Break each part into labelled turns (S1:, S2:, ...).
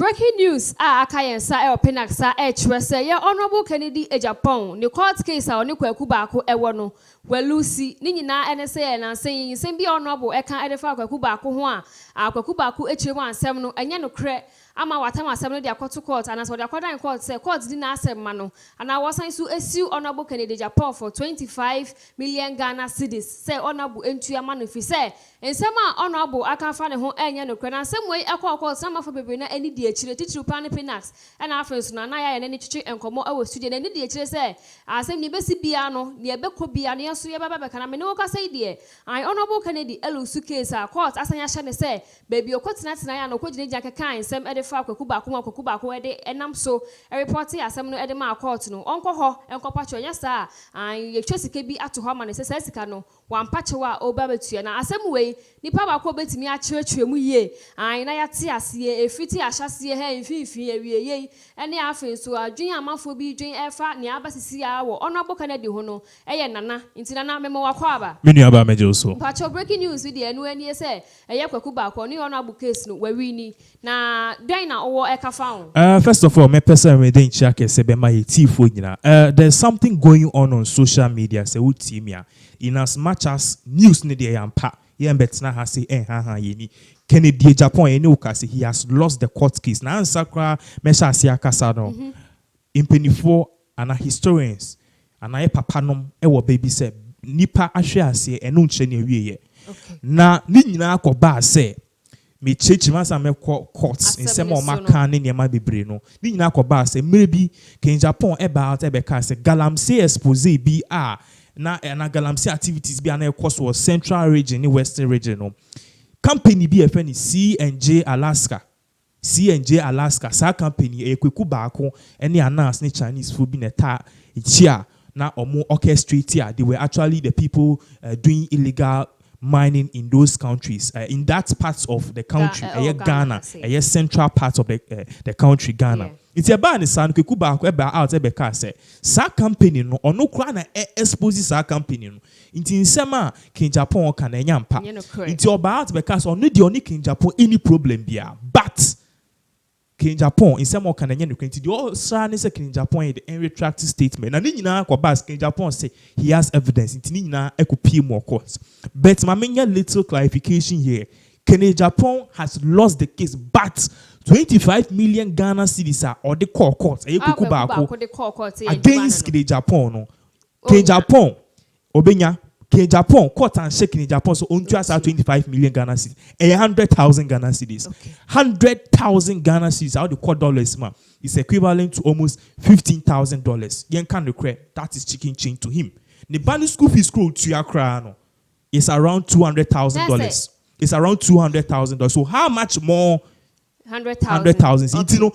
S1: Breaking news, Akayensa Pinax HRS, your Honorable Kennedy Agyapong, the court case on Kwaku Baako Ewono, where Lucy, Nina NSA and saying, same be honorable, Eka Edefa Kwaku Baako, Kwaku Baako H1 Semino, and Yano Cre, Ama Watama Semino, they are court to court, and as what the court and court say, courts didn't ask Mano, and I was signed to sue Honorable Kennedy Agyapong for 25 million Ghana cedis, say Honorable into your man if he say, and some honorable, I can't find a home and Yano Cre, and some way I call some of the any DH, teacher Pinax, and our friends Nanaya and any teacher and come over student and the DH say, I say, Nibesi Biano, near Beko Biania, Suya Baba, can I know what I say, dear? I honorable Kennedy, Elu Suke, court, as I shall say, baby, your court nights and I know what Jacka kind, some other Kwaku Baako, and I'm so a reporter as some other my court, no, Uncle Ho, Uncle Pacho, yes, sir, and your choice can be at to Homan, and says, Cano, one Pachoa, or Babatua, and I some way, Nipa Kobe to me at church, I know a fitty, I shall see her in Fifi, and the affairs to a junior amaphobi, Jane Effa, Niabasi, or Honorable Kennedy Hono, Nana, into Nana Memoa Quaba.
S2: Many about Mejoso.
S1: Pacho breaking news with the NUN say, a Kwaku Baako, new honorable case, no, where we need. Na Dina or Eka found.
S2: First of all, my person within check my there's something going on social media, say Utimia, in as much as news nedia yampa, Yambetina has say, yeni. Kennedy Agyapong Enuka he has lost the court case. Now Sakra Mesha Siakasano in 24 and historians and I papanum ewo baby say nipa ahwe ase enu nche na wiye. Na ni nyina akoba say me church masa me courts in some of maka ne niam bebre no. Ni nyina akoba say maybe Ken Agyapong eba out ebeka say galamsey expose bi na galamsey activities bi na course was central region ni western region no. Company be a friend C&J Alaska. C&J Alaska. Sa company Kwaku Baako any announce ni Chinese food be ta chia na omo orchestrate. They were actually the people doing illegal mining in those countries. In that part of the country, Ghana, a central part of the country, Ghana. Yeah. It's a bad son, Kwaku Baako eba out ebe say. Sa company no ono kra na expose sa company no. Inti nsema Ken Agyapong kan enyampa. Inti oba out because ono de oni Ken Agyapong any problem bia. But Ken Agyapong nsema kan enye no kwenti de o sra ne say Ken Agyapong the retracted statement. Na ni nyina kwa bas Ken Agyapong say he has evidence. Inti ni nyina ekopie more court. But ma menya little clarification here. Ken Agyapong has lost the case, but 25 million Ghana cedis or the court Kwaku Baako against Ken Agyapong no. Ken Agyapong Obenya Ken Agyapong court and shake Ken Agyapong so on to us 25 million Ghana cedis 100,000 Ghana cedis 100,000 Ghana cedis how the court dollars ma is equivalent to almost $15,000 yen can the that is chicken change to him the band school fees scroll to your crown is around $200,000. It's around $200,000. So how much more? 100,000. Okay. You know,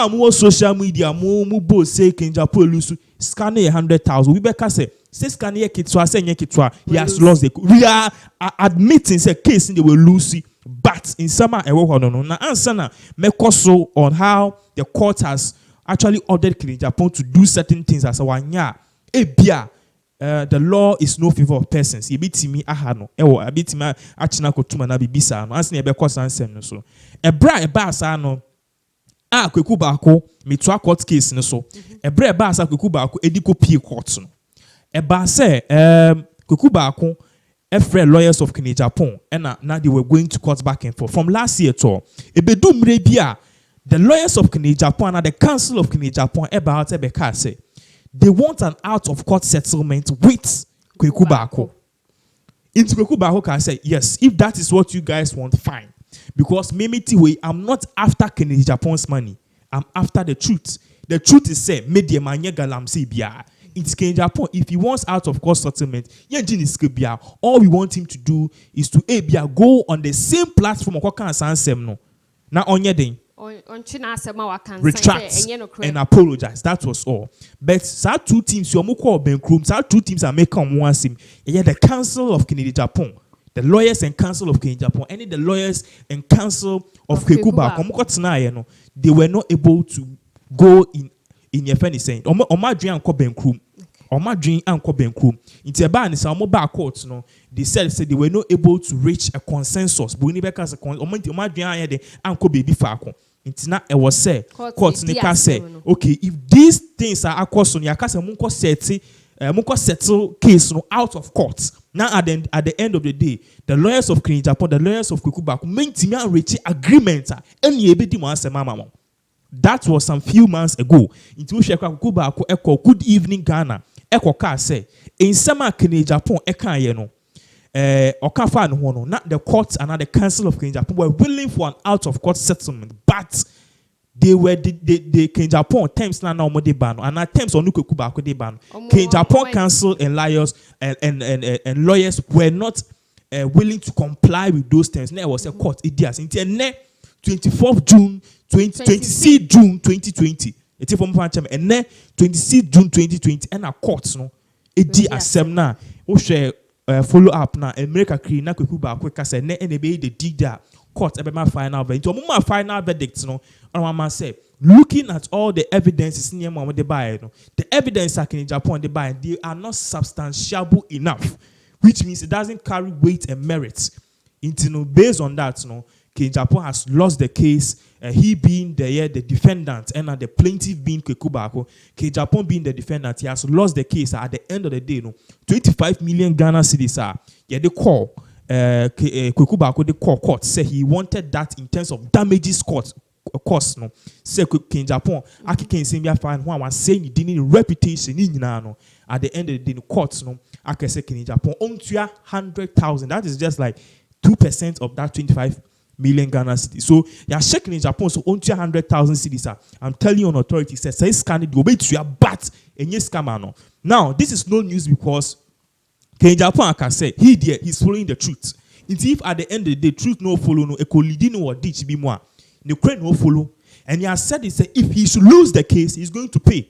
S2: more social media, more both say Ken Agyapong lose scan 100,000. We better say scan here kitwa say kitwa. He has lost the. We are admitting say case they will lose, but in summer no. Na answer na mekoso on how the court has actually ordered Ken Agyapong to do certain things as a wanya. Ebia. The law is no favor of persons. Ibitimi ahano. Ewo abitimi achina kotuma na bibisa no. Anse ebe kosa ansem no so. Ebra eba sa no. Kwaku Baako me to court case no so. Ebra eba sa Kwaku Baako ediko pie court no. Eba say Kwaku Baako efre lawyers of Ken Agyapong and now they were going to court back and forth from last year to. Ebedu mrebia the lawyers of Ken Agyapong and the council of Ken Agyapong eba out ebe say they want an out-of-court settlement with Kwaku Baako. Into Kwaku Baako can say, yes, if that is what you guys want, fine. Because I'm not after Ken Agyapong's money. I'm after the truth. The truth is say, media manye galamsey biya. It's Ken Agyapong. If he wants out-of-court settlement, all we want him to do is to go on the same platform Now on your day. Retract and apologize. That was all. But sad two teams, you are two teams are making one sim. The council of Ken Agyapong, the lawyers and council of Ken Agyapong, and the lawyers and council of Kwaku Baako, they were not able to go in your friend is saying, Omadri and Kobenkrum. Omadri and Kobenkrum. In Tiaban is our mobile courts, no. They said they were not able to reach a consensus. But we never cast a consensus. Omadri and Kobe Bifako. Intina e was say court
S1: ni
S2: nika say okay, if these things are across on yakase munko settle case no out of court. Now at the end of the day, the lawyers of Agyapong, the lawyers of Kwaku Baako maintain and reach agreement any ebedi mo asema mama. That was some few months ago. Into Kwaku Baako eko good evening Ghana. Eko ka say in sema Agyapong eka ye no. Okafa no no, not the court and not the council of Agyapong were willing for an out of court settlement, but they were the Agyapong terms na mo de ban and at terms on Kwaku Baako de ban. Agyapong council and lawyers and lawyers were not willing to comply with those terms. There was a court idias until 24th June 26 June 2020. It's from Fancham and 26 June 2020 and a court no edi asem na o share follow up na America create na Kwaku Baako ka say na ebe the digda court ebe ma final verdict. So my final verdict no I say looking at all the evidences near mama de buy no, the evidence in Agyapong they buy they are not substantiable enough, which means it doesn't carry weight and merit. Based on that, no, Agyapong has lost the case. He being the defendant and the plaintiff being Kwaku Baako, Agyapong being the defendant, he has lost the case. At the end of the day, no, 25 million Ghana cedis they call Kwaku Baako the court say he wanted that in terms of damages cost no. Say Agyapong aki can say me fine one saying he didn't reputation in no. At the end of the day, the courts no, I can say Agyapong on 100,000. That is just like 2% of that 25 million Ghana cedis. So you're shaking Agyapong so on 100,000 cedis. I'm telling you on authority says say scan it go be to your bat and yes scammer no. Now this is no news because Agyapong can say he's following the truth. If at the end of the day truth no follow no ekolidi no or ditch be more. The crane no follow. And he has said, if he should lose the case, he's going to pay.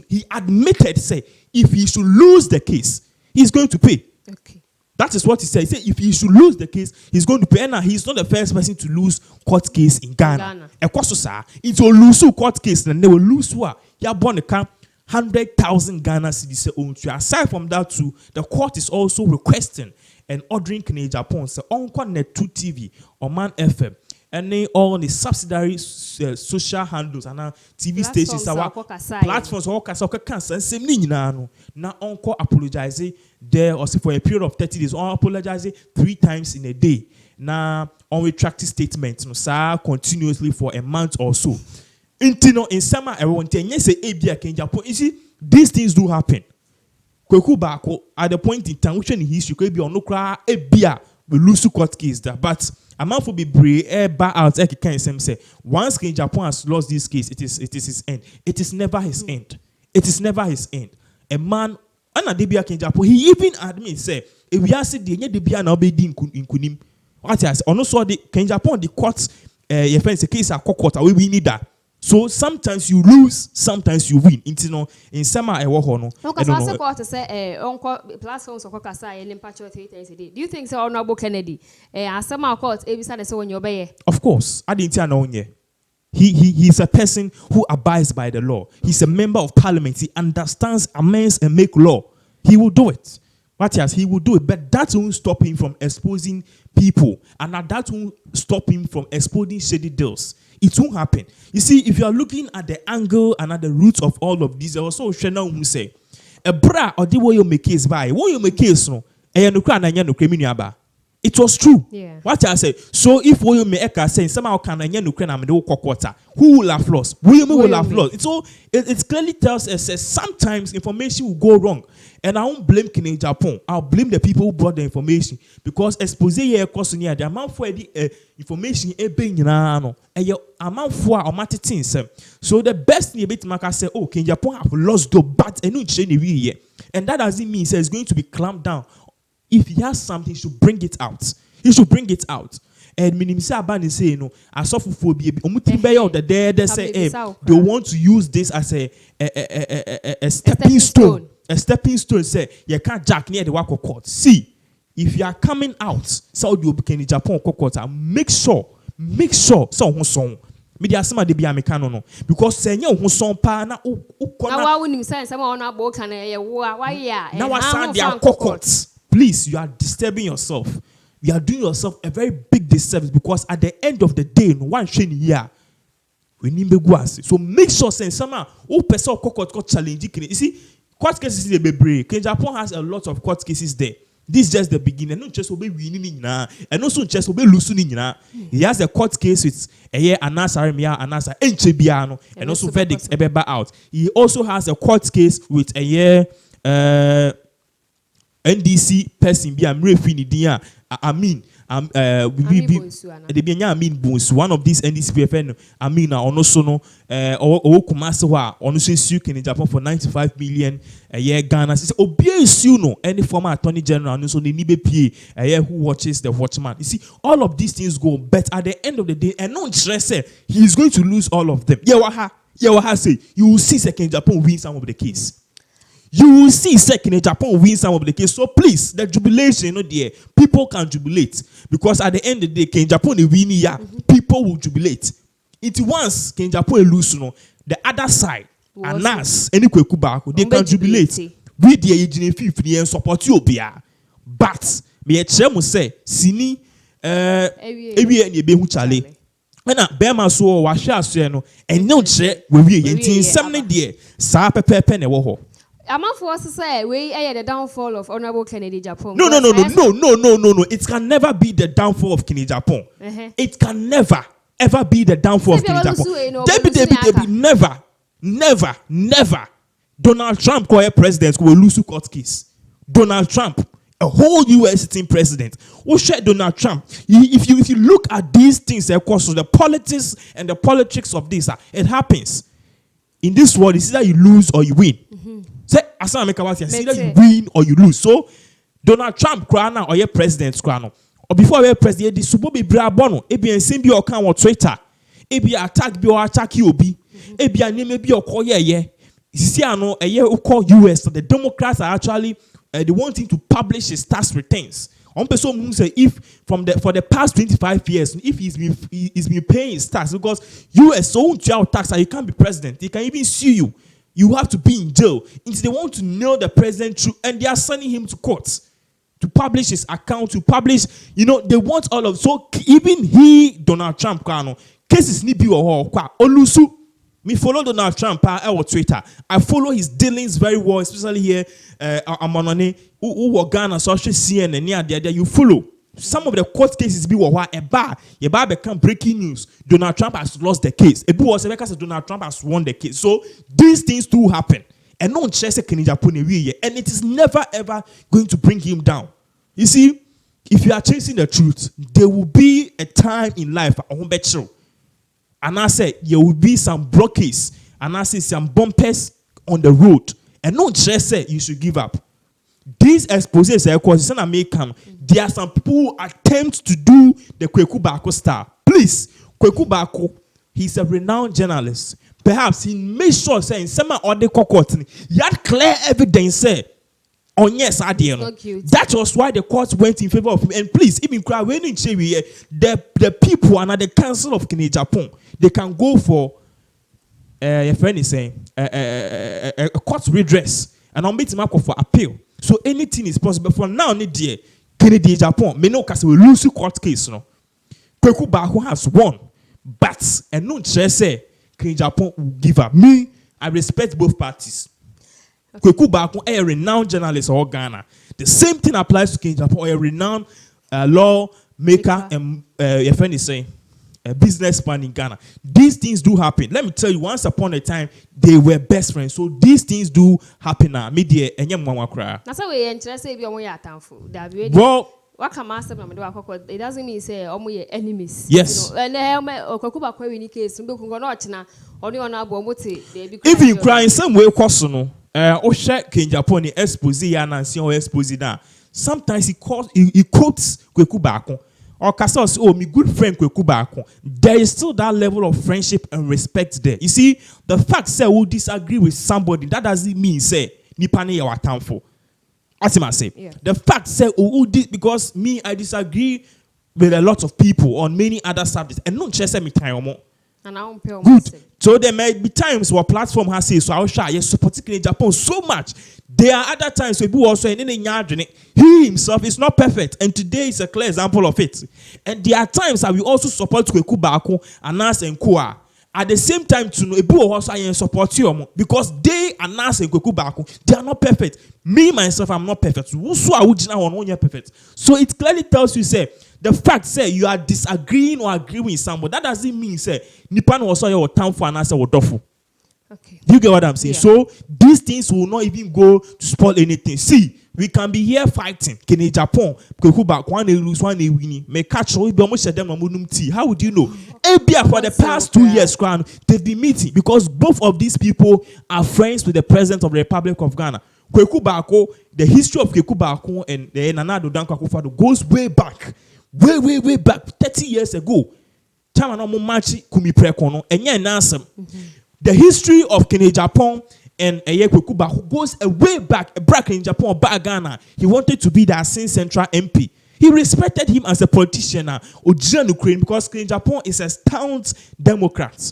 S2: He admitted, say, if he should lose the case, he's going to pay.
S1: Okay.
S2: That is what he said. He said, if he should lose the case, he's going to pay. And he's not the first person to lose court case in Ghana. It's a lose court case, and they will lose what? You are born a camp. 100,000 Ghana cedis. Aside from that, too, the court is also requesting and ordering Agyapong say on net 2 TV or Man FM and all the subsidiary social handles and TV stations our platforms all cancer and same no now encore apologize there or for a period of 30 days or apologize 3 times in a day now on retracted statements no sir continuously for a month or so in summer everyone say Agyapong you see these things do happen. Kwaku Baako at the point in time which in history could be on no cry a beer we lose court case that but a man for be brave bar out can say once Agyapong has lost this case it is his end. It is never his end. It is never his end. A man Anna Debia Agyapong he even admits say if we are said the Debia now be in kunim what I say on also the Agyapong the court your friends the case are court we need that. So sometimes you lose, sometimes you win. In summer I walk on.
S1: I don't know. Say platforms of Kokasa and Patriot 3 times a day. Do you think so Honorable Kennedy? As some court every so when you're
S2: of course, I didn't know yet. He's a person who abides by the law. He's a member of parliament. He understands, amends, and make law. He will do it. Matthias, he will do it, but that won't stop him from exposing people, and that won't stop him from exposing shady deals. It won't happen. You see, if you are looking at the angle and at the roots of all of these, also Shana who say, a bra or the way you make case by, what you make case no, it was true.
S1: Yeah.
S2: What I say. So if you make a say somehow can who will have lost? William will have lost. It clearly tells us that sometimes information will go wrong. And I won't blame Agyapong. I'll blame the people who brought the information. Because expose here cost near the amount for the information amount for so the best thing about Maka say, oh, Agyapong have lost the bat and no change here. And that doesn't mean it's going to be clamped down. If he has something, he should bring it out. He should bring it out. And minimisa abani say no, asofophobia. Omutimbe the they say they want to use this as a stepping stone. A stepping stone say you can't jack near the Wako court. See, if you are coming out, so you become Agyapong court. Make sure so who song. Media sama de bia mekano no because say nya ho son pa na ukona
S1: na wa wonim say sama ono abo kan ye wo wa ya
S2: na wa san dia court. Please, you are disturbing yourself. You are doing yourself a very big disservice because at the end of the day, no one shame here. We need to go. So make sure say somehow who person court challenge. You see, court cases is a break. Agyapong has a lot of court cases there. This is just the beginning. Not just obey winning now, and also just obey losing now. He has a court case with a year Anasaremia Anasa Enchebiano, and also verdicts ebeba out. He also has a court case with a year NDC person be Amrefinidia. I mean. One of these NDC PFN, I mean, also no, or Kumasawa, on sue in Japan for 95 million a year Ghana. Says, obvious, you know, any former attorney general, and also the Nibe PA, a year who watches the watchman. You see, all of these things go, but at the end of the day, and no stress, he's going to lose all of them. Yawaha say, you will see second Japan win some of the case. You will see second Japan win some of the case. So please, the jubilation, you know, there, people can jubilate because at the end of the day, Ken Japan win here, people will jubilate. It once Ken Japan lose, you know, the other side, and us, any Kwaku Baako, they can jubilate. We the agent 50 and support you, but me a chairman say, Sini, every any be who chale. When a Bema so wa share so no, and no che we yin something there, sa pepe ne wo ho.
S1: I'm not forced to say we are the downfall of Honorable Kennedy Agyapong.
S2: No. It can never be the downfall of Kennedy Agyapong. It can never, ever be the downfall of Kennedy Agyapong. Debbie, never. Donald Trump call a president who will lose court case. Donald Trump, a whole U.S. sitting president. Who share Donald Trump? If you look at these things, of course, so the politics and the politics of this, it happens. In this world, it's either you lose or you win. Say, as I make about either you win or you lose. So, Donald Trump, crana or your president, crana, or before your president, the super be brabono, it be a same or account or Twitter, it be attack be or attack you be, it be a name be or call yeah. See, I know a year who call US, so the Democrats are actually they wanting to publish his tax returns. One person say if for the past 25 years, if he's been paying his tax because US so won't tax and you can't be president, they can even sue you. You have to be in jail. Until they want to know the president true, and they are sending him to court to publish his account, to publish, they want all of. So even Donald Trump, cases ni bi or Olusu. Me follow Donald Trump on Twitter. I follow his dealings very well, especially here. Amanone who Ghana social CNN near there. You follow. Some of the court cases be eba become breaking news. Donald Trump has lost the case. Ebu was because Donald Trump has won the case. So these things do happen. And no chese and it is never ever going to bring him down. You see, if you are chasing the truth, there will be a time in life and I say there will be some blockades and I say some bumpers on the road. And no chese you should give up. These exposes there are some people who attempt to do the Kwaku Baako style. Please, Kwaku Baako, he's a renowned journalist. Perhaps he made sure saying some other court, he had clear evidence say on yes, I did. That was why the court went in favor of him. And please, even cry when in the people and the council of Agyapong, they can go for your friend is saying a court redress and I'll meet him up for appeal. So anything is possible. For now, Kennedy Agyapong, me no case we lose court case. No, Kwaku Baako has won, but and no say Kennedy Agyapong will give up. Me, I respect both parties. Okay. Kwaku Baako, a renowned journalist of Ghana. The same thing applies to Kennedy Agyapong, a renowned law maker and your friend is saying a businessman in Ghana. These things do happen. Let me tell you, once upon a time, they were best friends. So these things do happen now. Media and
S1: that's how we interested in
S2: well,
S1: what can master it doesn't mean say enemies.
S2: Yes.
S1: And Kwaku Baako in case
S2: even crying some way question Kennedy Agyapong expose and expose that. Sometimes he quotes Kwaku Baako. Or Cassos, oh, my good friend Kwaku Baako. There is still that level of friendship and respect there. You see, the fact say we disagree with somebody, that doesn't mean say nipane yawa tamfo. As I say, the fact say because me I disagree with a lot of people on many other subjects, and not just me time.
S1: And I won't pay
S2: Good. So there may be times where platform has said, so I'll share, yes, supporting Japan so much. There are other times where people also he himself is not perfect. And today is a clear example of it. And there are times that we also support Kwaku Baako and Nas and Kwa. At the same time, to know people also support you because they are Nas and Kwaku Baako. They are not perfect. Me, myself, I'm not perfect. Perfect. So it clearly tells you, say, the fact, say, you are disagreeing or agreeing with someone, that doesn't mean, say, Nipan was your town for an answer or dofu.
S1: Okay.
S2: Do you get what I'm saying?
S1: Yeah.
S2: So these things will not even go to spoil anything. See, we can be here fighting. Can Agyapong, Kwaku Baako, one lose, one win. May catch all be almost them tea. How would you know? ABA for the past 2 years, they've been meeting because both of these people are friends with the president of the Republic of Ghana. Kwaku Baako, the history of Kwaku Baako and the Nana Addo Dankwa Akufo-Addo goes way back. Way back 30 years ago. Time no machi kumi prekono enye nansem. The history of Agyapong and Kwaku Baako goes a way back. Back in Japan, back Ghana, he wanted to be the Asin Central MP. He respected him as a politician because Agyapong is a staunch Democrat.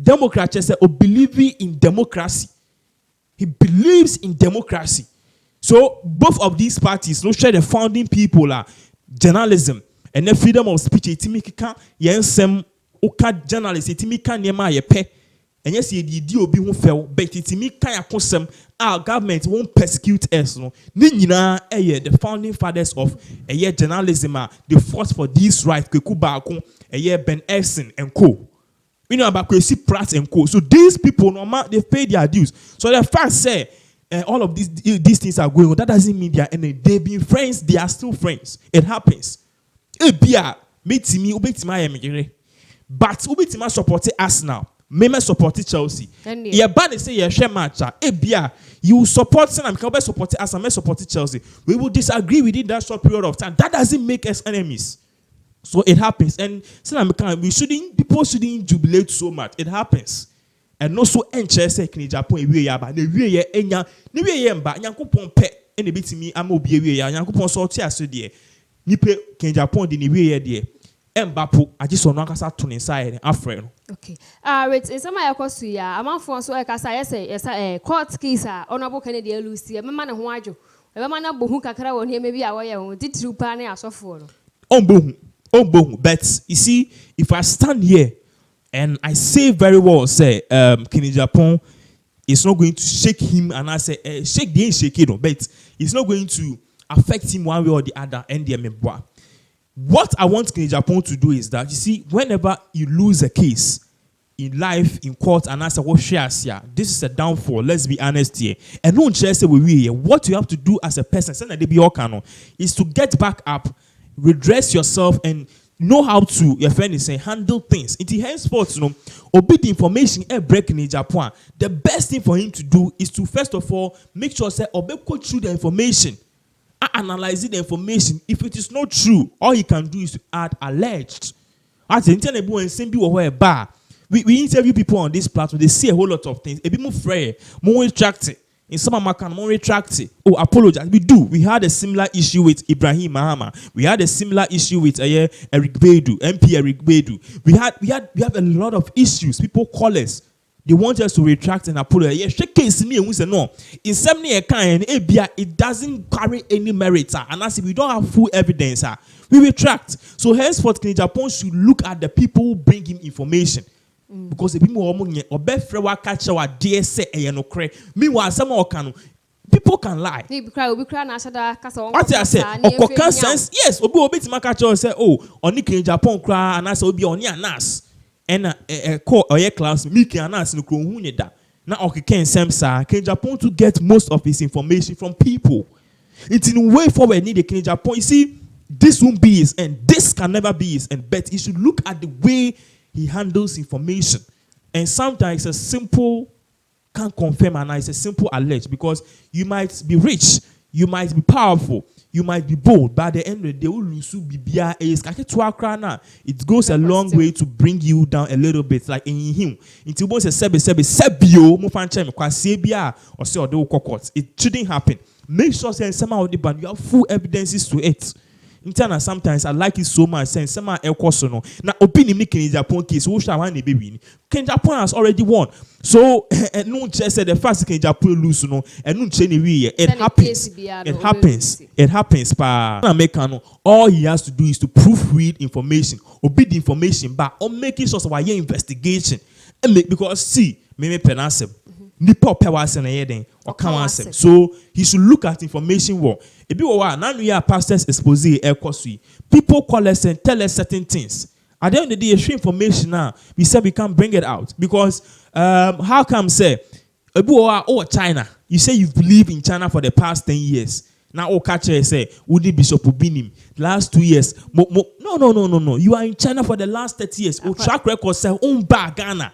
S2: Democrat just believe in democracy. He believes in democracy. So both of these parties, no share the founding people are journalism and the freedom of speech. Etimika yensem oka journalist etimika niema yepe. And yes, ye obi who fell, but etimika yakosem. Our government won't persecute us. No, nina the founding fathers of journalism they fought for this right. Kwaku Baako, Ben Essen and co. You know about Kwesi Pratt and co. So these people, normal, they pay their dues. So the fact say all of these things are going on, that doesn't mean they are enemy. They've been friends, they are still friends. It happens. Ebia, meet me, ubetima but ubetima support Arsenal. Meme support Chelsea. Yeah, but they say you share match. Ebia, you support Arsenal, can support Arsenal, support Chelsea. We will disagree within that short period of time. That doesn't make us enemies. So it happens, and people shouldn't jubilate so much. It happens, and also NHS can Japan we ya ba ne wie ye enya ne wie ye mba Nyankopon pe ene betimi ama obi wie ya Nyankopon so tia so de nipe can Japan de ne wie ye de emba po agiso no akasa to ne side afre no.
S1: Okay. Wait, is some yakosu ya amanfo so e kasa yes court case honorable Kennedy Lucy e mema ne ho adwo e mema na bohu kakra won he mebi a wo ye ho titru pa na asofo no. But you see, if I stand here and I say very well, say, Agyapong is not going to shake him, and I say, shake the shake it, but it's not going to affect him one way or the other. And what I want Agyapong to do is that, you see, whenever you lose a case in life, in court, and I say, what shares here, this is a downfall. Let's be honest here. And no one shares say what you have to do as a person, is to get back up. Redress yourself and know how to, your friend is saying, handle things. It henceforth, obey the information breaking in Japan. The best thing for him to do is to first of all make sure say obey go through the information, analyzing the information. If it is not true, all he can do is to add alleged. As the internet and same be bar. We interview people on this platform. They say a whole lot of things. A bit more free, more attractive. In some of can more retracted. Oh, apologize. We do. We had a similar issue with Ibrahim Mahama. We had a similar issue with Eric Bedu, MP Eric Bedu. We have a lot of issues. People call us. They want us to retract and apologize. Yeah, shake case me and we say no. In 70 kind, it doesn't carry any merit. And as if we don't have full evidence, we retract. So henceforth, Agyapong should look at the people who bring him information. Because the people who catch our DSA meanwhile, some people can lie. What I say, yes, Obi to catch us say, oh, only Agyapong cry and I say, Obi only an ass. And a call or class, Miki and us no Hunida. Now, okay, can Agyapong to get most of his information from people. It's in a way forward need a Agyapong. You see, this won't be his end. This can never be his end. But you should look at the way he handles information. And sometimes a simple can't confirm and it's a simple allege because you might be rich, you might be powerful, you might be bold, but at the end of the day, it goes a long way to bring you down a little bit, like in him. It shouldn't happen. Make sure that somehow you have full evidences to it.
S2: Interna sometimes I like it so much saying some ekoso no. Na opinion ni Ken Agyapong case who shall one baby. Ken Agyapong has already won. So no just said the first Ken Agyapong lose no and no change it happens. It happens pa. Americano all he has to do is to proofread information, obey the information but or making sure of your investigation. And make because see me penasem. Nipa pewase na yeden or kawansem. So he should look at information war. Ebi wa now we are pastors expose people call us and tell us certain things. At the end of the day, share information now. We said we can't bring it out because how come say Ebi wa oh China? You say you've believed in China for the past 10 years. Now oh catch say would it Bishop Ubinim last 2 years? No. You are in China for the last 30 years. Oh track record say Ghana.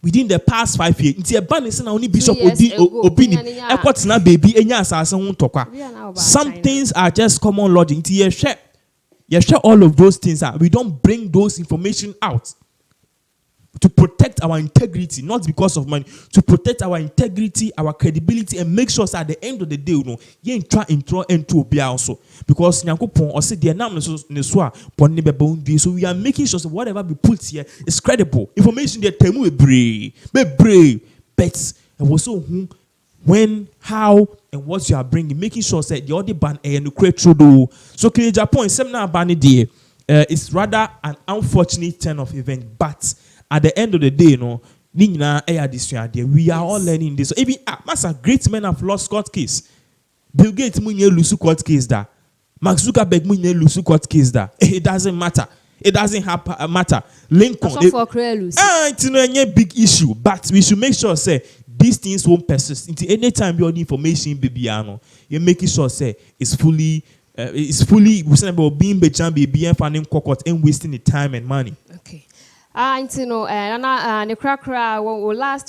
S2: Within the past 5 years, it's a ban is only Bishop Obinim. Airports na baby enya asase ho tokwa. Some things are just common logic. You share all of those things. We don't bring those information out to protect our integrity, not because of money. To protect our integrity, our credibility, and make sure at the end of the day, you know, you ain't try into obia also. Because Nyankopon or say the name so we are making sure that whatever we put here is credible. Information that temu brave, but and also who, when, how, and what you are bringing, making sure that the other ban and create true. So Ken Agyapong seminar ban day is rather an unfortunate turn of event, but at the end of the day, you know, we are all learning this. So even master great men have lost court case. Bill Gates lose court case da. Mark Zuckerberg lose court case da. It doesn't matter. It doesn't matter. Lincoln. It's a big issue, but we should make sure say these things won't persist. Until any time you have information, baby, you're making sure say it's fully being baby and finding court and wasting the time and money.
S1: Okay. Last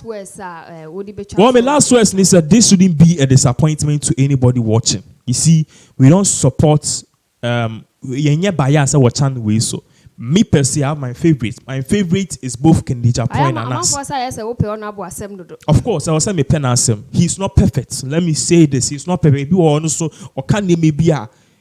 S1: words
S2: my last words is that this shouldn't be a disappointment to anybody watching. You see, we don't support bias way so. Me per se, I have my favorite. My favorite is both Ken Agyapong and us. Of course, I was saying Pinax. He's not perfect. Let me say this. He's not perfect. You also or can maybe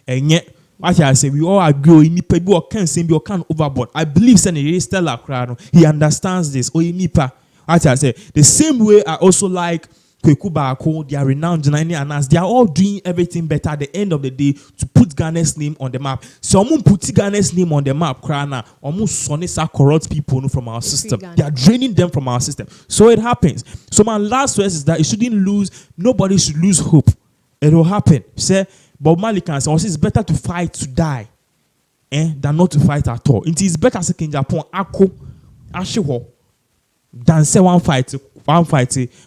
S2: and yet. I say we all agree. Nipa can say be can overboard. I believe Senator Stella Crano. He understands this. Nipa. I say the same way I also like Kwaku Baako. They are renowned and as they are all doing everything better at the end of the day to put Ghana's name on the map. So I'm put Ghana's name on the map. Crana almost sonisa corrupt people from our system. They are draining them from our system. So it happens. So my last words is that it shouldn't lose. Nobody should lose hope. It will happen. Say. But Malik can say it's better to fight to die than not to fight at all. It is better to Ken Agyapong ashiwo than say one fight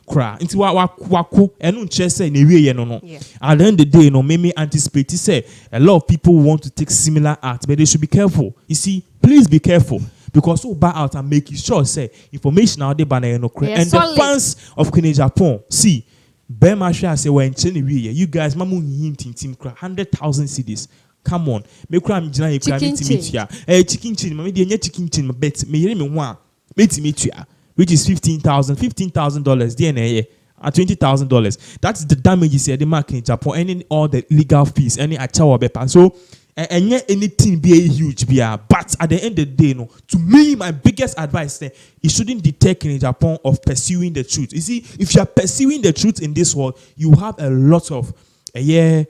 S2: cry. Into waku and unchese no. At the end of the day, no, maybe anticipate say a lot of people want to take similar acts, but they should be careful. You see, please be careful. Because so buy out and make sure say information out there and the fans of Ken Agyapong see. Bemasha say when you guys mamu team 100,000 CDs. Come on. Me kra me gina ye kra me meet ya. Chicken chin, me dey chicken chin bet me yere me one. Meet ya, which is $15,000 DNA at $20,000. That's the damages here the market in Japan, any all the legal fees, any achawa bepa. So and yet anything be a huge beer. But at the end of the day, no, to me, my biggest advice is it shouldn't deter Ken Agyapong of pursuing the truth. You see, if you are pursuing the truth in this world, you have a lot of a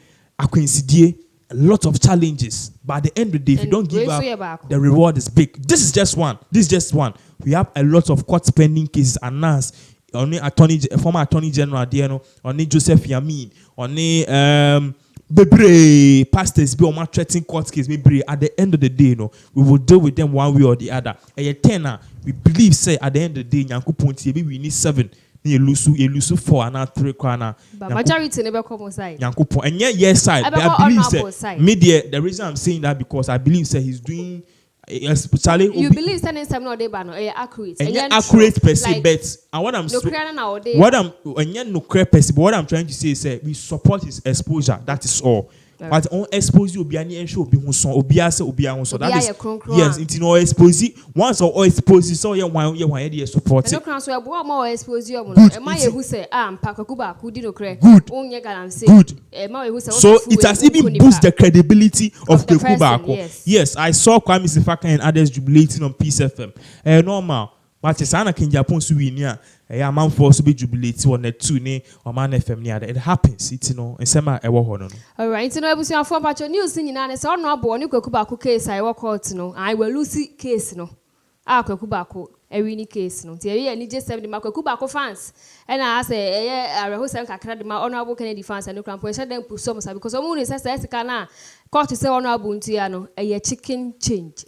S2: lot of challenges. But at the end of the day, if you don't give up, the reward is big. This is just one. We have a lot of court pending cases announced. Only former attorney general, only Joseph Yamin, only Bebre pastors be on my threatening court case. Bebre at the end of the day, we will deal with them one way or the other. And we believe say at the end of the day, Nyanku we need 7. You lose 4 and 3 corner.
S1: But majority never come side.
S2: Nyanku and yes side. I believe say media. The reason I'm saying that because I believe say he's doing. Especially
S1: you believe standing some no deba no accurate
S2: and accurate person, but and what I'm no clear person, but what I'm trying to say is we support his exposure. That is all. But on expose you obi ani enhwe obi ho so obi ase obi ahun so. That is yes, it no expose once or expose so you wan dey support.
S1: No kan so e bo ma expose you mo. E ma ye hu say ampa Kwaku Baako di no kre. Onye galamse.
S2: Good.
S1: E ma ye hu say
S2: so it has even boosted the credibility of Kwaku Baako. Yes, I saw Kwame Sifaka and others jubilating on Peace FM. Normal. But it's an Agyapong so we near a man force to be jubilating on the 2 ne or Man FM near. It happens, it's and sema e wo hono.
S1: All right, so no busu afọ pacho news ni na say ono abo ni Kwaku Baako case I work out no. I will lose case no. Kwaku Baako e win case no. Ti e ni J7 the Kwaku Baako fans. And I say areho sem kakra de ma honorable Kennedy fans and no crampo e dem puso mo because omo ni say na court say ono abo ntua no e chicken change.